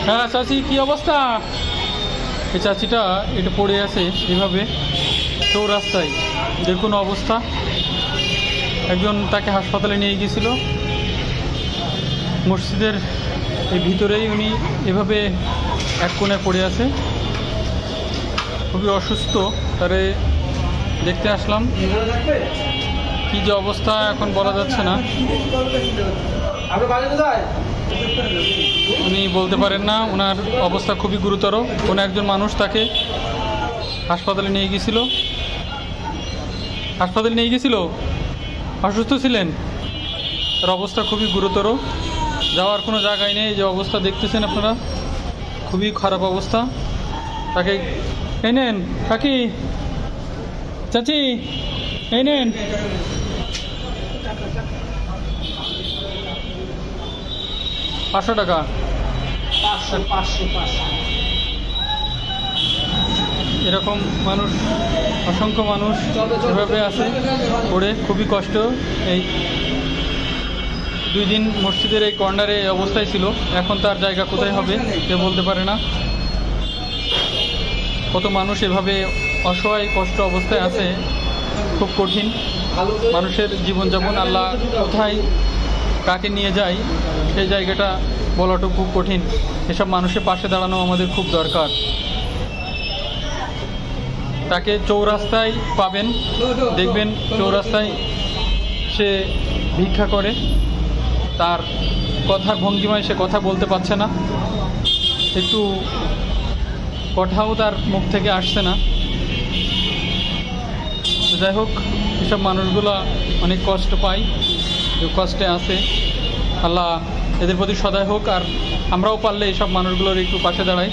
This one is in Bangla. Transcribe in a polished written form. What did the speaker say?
হ্যাঁ চাচি, কি অবস্থা? এই চাচিটা এটা পড়ে আছে এভাবে চৌরাস্তায়, দেখুন অবস্থা। একজন তাকে হাসপাতালে নিয়ে গিয়েছিল, মসজিদের এই ভিতরেই উনি এভাবে এক কোণে পড়ে আছে, খুবই অসুস্থ। তারে দেখতে আসলাম, কি যে অবস্থা এখন বলা যাচ্ছে না। উনি বলতে পারেন না, ওনার অবস্থা খুবই গুরুতর। কোনো একজন মানুষ তাকে হাসপাতালে নিয়ে গিয়েছিল, অসুস্থ ছিলেন, তার অবস্থা খুবই গুরুতর, যাওয়ার কোনো জায়গায় নেই। যে অবস্থা দেখতেছেন আপনারা, খুবই খারাপ অবস্থা। তাকে এই নেন কাকি, চাচি এই নেন, $500। এরকম মানুষ, অসংখ্য মানুষ এভাবে আছে পড়ে, খুবই কষ্ট। এই 2 দিন মসজিদের এই কর্নারে এই অবস্থায় ছিল, এখন তার জায়গা কোথায় হবে কেউ বলতে পারে না। কত মানুষ এভাবে অসহায় কষ্ট অবস্থায় আছে, খুব কঠিন মানুষের জীবনযাপন। আল্লাহ কোথায় কাকে নিয়ে যায় সেই জায়গাটা বলাটা খুব কঠিন। এসব মানুষের পাশে দাঁড়ানো আমাদের খুব দরকার। তাকে চৌরাস্তায় পাবেন, দেখবেন চৌরাস্তায় সে ভিক্ষা করে, তার কথার ভঙ্গিমায় সে কথা বলতে পারছে না, একটু কথাও তার মুখ থেকে আসছে না। যাই হোক, এসব মানুষগুলো অনেক কষ্ট পায়, কষ্টে আছে। আল্লাহ এদের প্রতি সদয় হোক, আর আমরাও পারলে এইসব মানুষগুলোর একটু পাশে দাঁড়াই।